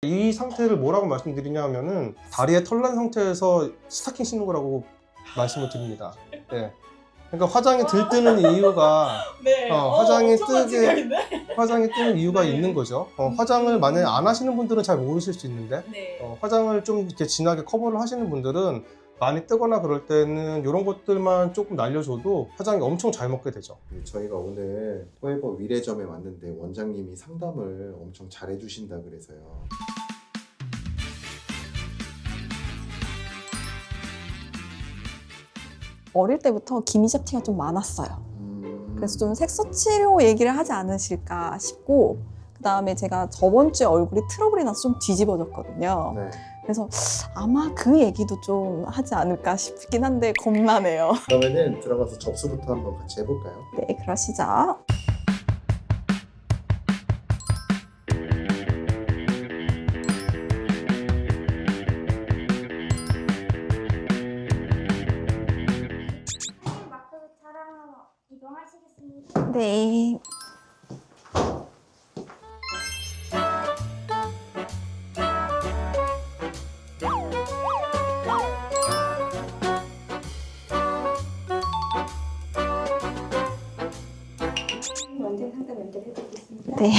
이 상태를 뭐라고 말씀드리냐면은 다리에 털 난 상태에서 스타킹 신는 거라고 말씀을 드립니다. 네. 그러니까 화장이 들뜨는 이유가 네. 화장이 화장이 뜨는 이유가 네. 있는 거죠. 화장을 만약에 안 하시는 분들은 잘 모르실 수 있는데 네. 화장을 좀 이렇게 진하게 커버를 하시는 분들은 많이 뜨거나 그럴 때는 이런 것들만 조금 날려줘도 화장이 엄청 잘 먹게 되죠. 저희가 오늘 포에버 위례점에 왔는데 원장님이 상담을 엄청 잘 해주신다 그래서요. 어릴 때부터 기미잡티가 좀 많았어요. 그래서 좀 색소 치료 얘기를 하지 않으실까 싶고, 그 다음에 제가 저번 주에 얼굴이 트러블이 나서 좀 뒤집어졌거든요. 네. 그래서 아마 그 얘기도 좀 하지 않을까 싶긴 한데 겁나네요. 그러면은 들어가서 접수부터 한번 같이 해볼까요? 네, 그러시죠. 마크 촬영하러 이동하시겠습니다. 네. 원장 상담 연결해드리겠습니다. 네.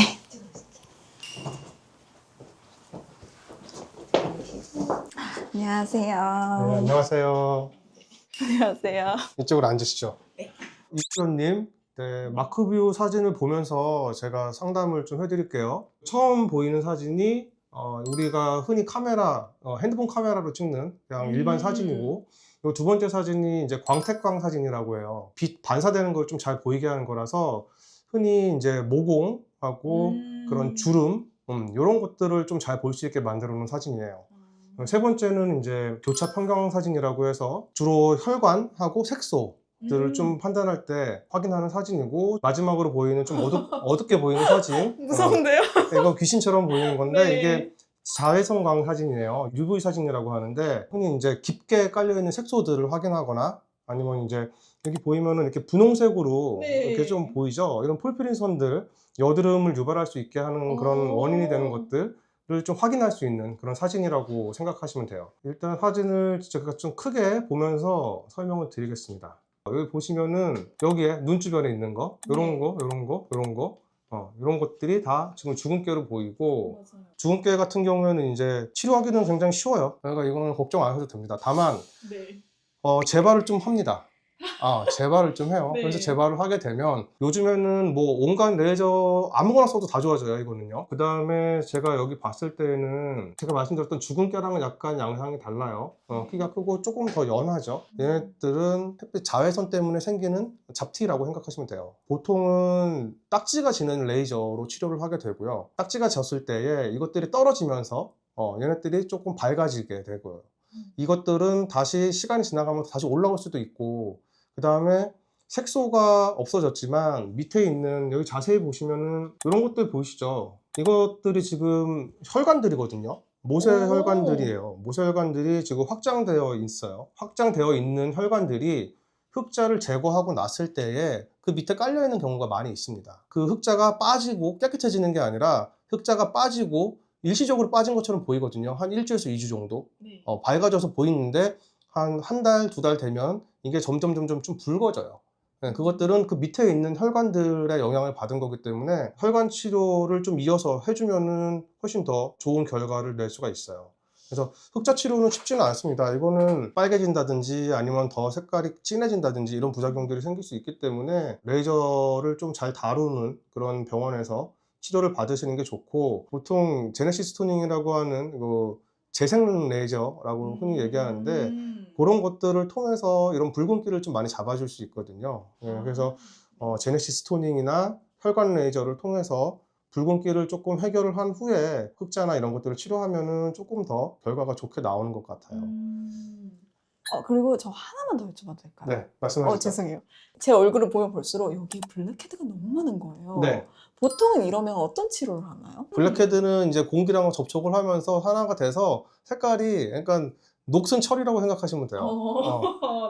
안녕하세요. 네, 안녕하세요. 안녕하세요. 이쪽으로 앉으시죠. 네. 이프로님, 네, 마크뷰 사진을 보면서 제가 상담을 좀 해드릴게요. 처음 보이는 사진이 우리가 흔히 카메라, 핸드폰 카메라로 찍는 그냥 일반 사진이고, 요 두 번째 사진이 이제 광택광 사진이라고 해요. 빛 반사되는 걸 좀 잘 보이게 하는 거라서 흔히 이제 모공하고 그런 주름, 이런 것들을 좀 잘 볼 수 있게 만들어 놓은 사진이에요. 세 번째는 이제 교차 평경 사진이라고 해서 주로 혈관하고 색소들을 좀 판단할 때 확인하는 사진이고, 마지막으로 보이는 좀 어둡게 보이는 사진. 무서운데요? 이건 귀신처럼 보이는 건데 네. 이게 자외선광 사진이에요. UV 사진이라고 하는데 흔히 이제 깊게 깔려 있는 색소들을 확인하거나 아니면 이제 여기 보이면은 이렇게 분홍색으로 네. 이렇게 좀 보이죠. 이런 폴피린 선들, 여드름을 유발할 수 있게 하는 그런 원인이 되는 것들. 를 좀 확인할 수 있는 그런 사진이라고 생각하시면 돼요. 일단 사진을 제가 좀 크게 보면서 설명을 드리겠습니다. 여기 보시면은 여기에 눈 주변에 있는 거, 요런 거, 요런 거, 요런 거, 이런 것들이 다 지금 주근깨로 보이고, 맞아요. 주근깨 같은 경우에는 이제 치료하기는 굉장히 쉬워요. 그러니까 이거는 걱정 안 해도 됩니다. 다만 네. 재발을 좀 합니다. 재발을 좀 해요. 네. 그래서 재발을 하게 되면 요즘에는 뭐 온갖 레이저 아무거나 써도 다 좋아져요, 이거는요. 그 다음에 제가 여기 봤을 때는 제가 말씀드렸던 주근깨랑은 약간 양상이 달라요. 키가 크고 조금 더 연하죠. 얘네들은 햇빛 자외선 때문에 생기는 잡티라고 생각하시면 돼요. 보통은 딱지가 지는 레이저로 치료를 하게 되고요. 딱지가 졌을 때에 이것들이 떨어지면서 얘네들이 조금 밝아지게 되고요. 이것들은 다시 시간이 지나가면서 다시 올라올 수도 있고, 그 다음에 색소가 없어졌지만 밑에 있는 여기 자세히 보시면은 이런 것들 보이시죠? 이것들이 지금 혈관들이거든요. 모세혈관들이에요. 모세혈관들이 지금 확장되어 있어요. 확장되어 있는 혈관들이 흑자를 제거하고 났을 때에 그 밑에 깔려 있는 경우가 많이 있습니다. 그 흑자가 빠지고 깨끗해지는 게 아니라 흑자가 빠지고 일시적으로 빠진 것처럼 보이거든요. 한 일주에서 2주 정도. 네. 밝아져서 보이는데 한 달, 두 달 되면 이게 점점 좀 붉어져요. 네, 그것들은 그 밑에 있는 혈관들의 영향을 받은 거기 때문에 혈관 치료를 좀 이어서 해주면은 훨씬 더 좋은 결과를 낼 수가 있어요. 그래서 흑자 치료는 쉽지는 않습니다. 이거는 빨개진다든지 아니면 더 색깔이 진해진다든지 이런 부작용들이 생길 수 있기 때문에 레이저를 좀 잘 다루는 그런 병원에서 치료를 받으시는 게 좋고, 보통 제네시스 토닝이라고 하는 재생 레이저라고 흔히 얘기하는데 그런 것들을 통해서 이런 붉은기를 좀 많이 잡아줄 수 있거든요. 그래서 제네시스 토닝이나 혈관 레이저를 통해서 붉은기를 조금 해결을 한 후에 흑자나 이런 것들을 치료하면은 조금 더 결과가 좋게 나오는 것 같아요. 그리고 저 하나만 더 여쭤봐도 될까요? 네, 말씀하시죠. 죄송해요. 제 얼굴을 보면 볼수록 여기 블랙헤드가 너무 많은 거예요. 네. 보통은 이러면 어떤 치료를 하나요? 블랙헤드는 이제 공기랑 접촉을 하면서 하나가 돼서 색깔이, 그러니까 녹슨 철이라고 생각하시면 돼요.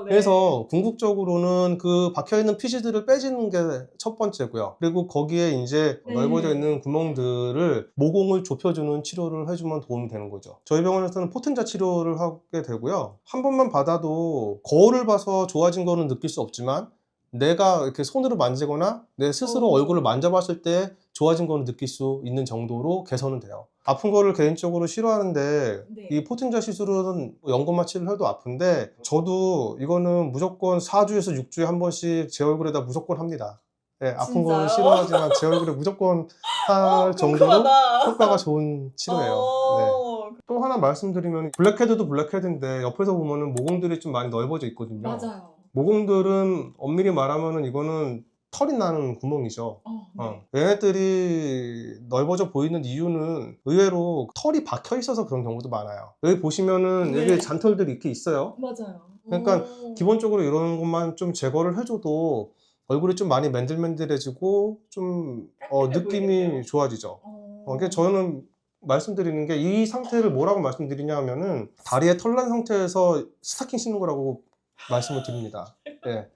네. 그래서 궁극적으로는 그 박혀있는 피지들을 빼주는 게 첫 번째고요. 그리고 거기에 이제 네. 넓어져 있는 구멍들을 모공을 좁혀주는 치료를 해주면 도움이 되는 거죠. 저희 병원에서는 포텐자 치료를 하게 되고요. 한 번만 받아도 거울을 봐서 좋아진 거는 느낄 수 없지만 내가 이렇게 손으로 만지거나 내 스스로 얼굴을 만져봤을 때 좋아진 거는 느낄 수 있는 정도로 개선은 돼요. 아픈 거를 개인적으로 싫어하는데 네. 이 포텐자 시술은 연고만 치료를 해도 아픈데 저도 이거는 무조건 4주에서 6주에 한 번씩 제 얼굴에다 무조건 합니다. 네, 아픈 거는 진짜요? 싫어하지만 제 얼굴에 무조건 할 정도로 궁금하다. 효과가 좋은 치료예요. 네. 또 하나 말씀드리면 블랙헤드도 블랙헤드인데 옆에서 보면은 모공들이 좀 많이 넓어져 있거든요. 맞아요. 모공들은 엄밀히 말하면은 이거는 털이 나는 구멍이죠. 네. 얘네들이 넓어져 보이는 이유는 의외로 털이 박혀 있어서 그런 경우도 많아요. 여기 보시면은 네. 여기 잔털들이 이렇게 있어요. 맞아요. 그러니까 기본적으로 이런 것만 좀 제거를 해줘도 얼굴이 좀 많이 맨들맨들해지고 좀 깔끔해 느낌이 보이겠네요. 좋아지죠. 그러니까 저는 말씀드리는 게 이 상태를 뭐라고 말씀드리냐 하면은 다리에 털 난 상태에서 스타킹 신는 거라고 말씀을 드립니다. 네.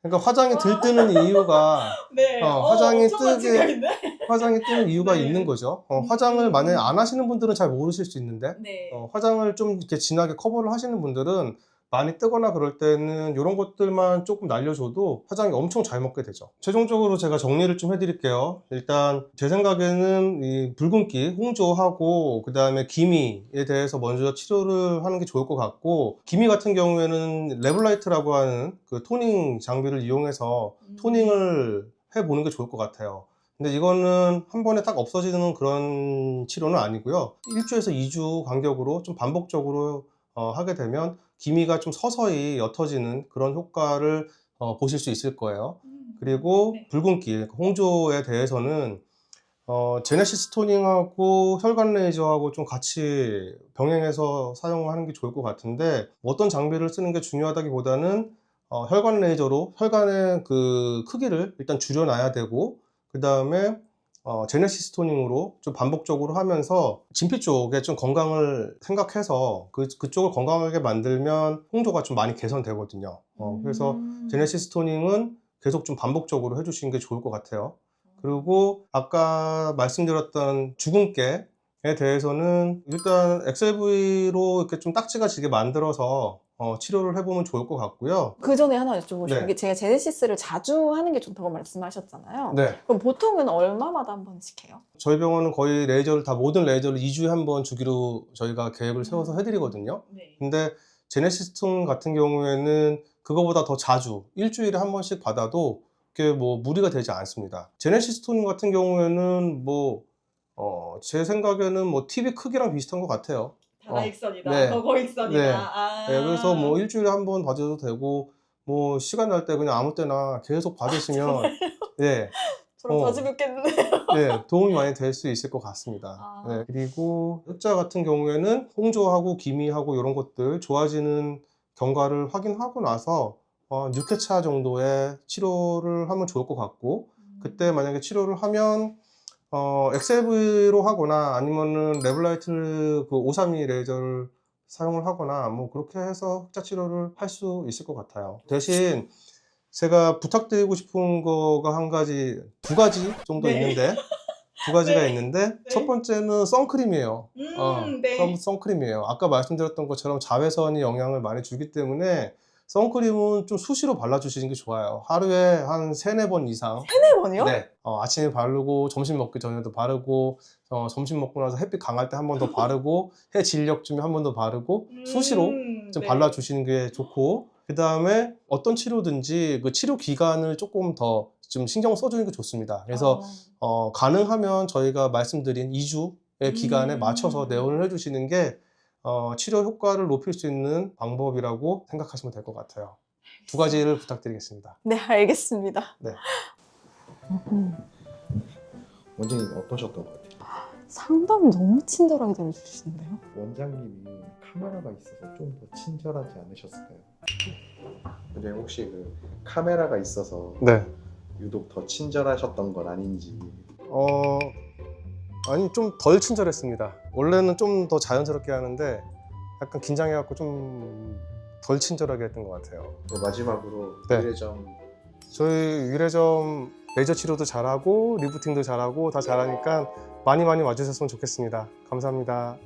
그러니까 화장이 들뜨는 이유가 네. 화장이 엄청난 뜨게- 충격인데? 화장이 뜨는 이유가 네. 있는 거죠. 화장을 만약에 안 하시는 분들은 잘 모르실 수 있는데 네. 화장을 좀 이렇게 진하게 커버를 하시는 분들은 많이 뜨거나 그럴 때는 이런 것들만 조금 날려줘도 화장이 엄청 잘 먹게 되죠. 최종적으로 제가 정리를 좀 해드릴게요. 일단 제 생각에는 이 붉은기, 홍조하고 그 다음에 기미에 대해서 먼저 치료를 하는 게 좋을 것 같고, 기미 같은 경우에는 레블라이트라고 하는 그 토닝 장비를 이용해서 토닝을 해보는 게 좋을 것 같아요. 근데 이거는 한 번에 딱 없어지는 그런 치료는 아니고요. 1주에서 2주 간격으로 좀 반복적으로 하게 되면 기미가 좀 서서히 옅어지는 그런 효과를 보실 수 있을 거예요. 그리고 네. 붉은기, 홍조에 대해서는 제네시스 토닝하고 혈관 레이저하고 좀 같이 병행해서 사용하는 게 좋을 것 같은데, 어떤 장비를 쓰는 게 중요하다기보다는 혈관 레이저로 혈관의 그 크기를 일단 줄여놔야 되고, 그 다음에 제네시스 토닝으로 좀 반복적으로 하면서 진피 쪽에 좀 건강을 생각해서 그쪽을 건강하게 만들면 홍조가 좀 많이 개선되거든요. 그래서 제네시스 토닝은 계속 좀 반복적으로 해주시는 게 좋을 것 같아요. 그리고 아까 말씀드렸던 주근깨에 대해서는 일단 XLV로 이렇게 좀 딱지가 지게 만들어서 치료를 해보면 좋을 것 같고요. 그 전에 하나 여쭤보고 싶은 네. 게, 제가 제네시스를 자주 하는 게 좋다고 말씀하셨잖아요. 네. 그럼 보통은 얼마마다 한 번씩 해요? 저희 병원은 거의 레이저를 모든 레이저를 2주에 한 번 주기로 저희가 계획을 세워서 해드리거든요. 네. 근데 제네시스 톤 같은 경우에는 그거보다 더 자주 일주일에 한 번씩 받아도 그게 뭐 무리가 되지 않습니다. 제네시스 톤 같은 경우에는 제 생각에는 뭐 TV 크기랑 비슷한 것 같아요. 다다익선이다. 네. 거익선이다. 네. 아. 네, 그래서 뭐 일주일에 한 번 받아도 되고, 뭐 시간 날 때 그냥 아무 때나 계속 받으시면 네, 저랑 어. 자주 뵙겠는데. 네, 도움이 많이 될 수 있을 것 같습니다. 아. 네, 그리고 흑자 같은 경우에는 홍조하고 기미하고 이런 것들 좋아지는 경과를 확인하고 나서 6회차 정도의 치료를 하면 좋을 것 같고, 그때 만약에 치료를 하면 XLV로 하거나 아니면은 레블라이트 그 532 레이저를 사용을 하거나 뭐 그렇게 해서 흑자 치료를 할 수 있을 것 같아요. 대신 제가 부탁드리고 싶은 거가 두 가지 정도 네. 있는데, 두 가지가 네. 있는데, 네. 첫 번째는 선크림이에요. 네. 선크림이에요. 아까 말씀드렸던 것처럼 자외선이 영향을 많이 주기 때문에 선크림은 좀 수시로 발라주시는 게 좋아요. 하루에 한 3-4번 이상. 3-4번이요? 네. 아침에 바르고 점심 먹기 전에도 바르고 점심 먹고 나서 햇빛 강할 때 한 번 더 바르고 해 진력쯤에 한 번 더 바르고 수시로 좀 네. 발라주시는 게 좋고, 그 다음에 어떤 치료든지 그 치료 기간을 조금 더 좀 신경 써주는 게 좋습니다. 그래서 가능하면 저희가 말씀드린 2주의 기간에 맞춰서 내원을 해주시는 게 치료 효과를 높일 수 있는 방법이라고 생각하시면 될 것 같아요. 두 가지를 부탁드리겠습니다. 네, 알겠습니다. 네. 원장님 어떠셨던 것 같아요? 상담 너무 친절하게 들어주시는데요? 원장님이 카메라가 있어서 좀 더 친절하지 않으셨을까요? 원장님 혹시 그 카메라가 있어서 네. 유독 더 친절하셨던 건 아닌지. 아니 좀 덜 친절했습니다. 원래는 좀 더 자연스럽게 하는데 약간 긴장해갖고 좀 덜 친절하게 했던 것 같아요. 마지막으로 네. 의뢰점 저희 위례점 레이저 치료도 잘하고 리프팅도 잘하고 다 잘하니까 많이 와주셨으면 좋겠습니다. 감사합니다.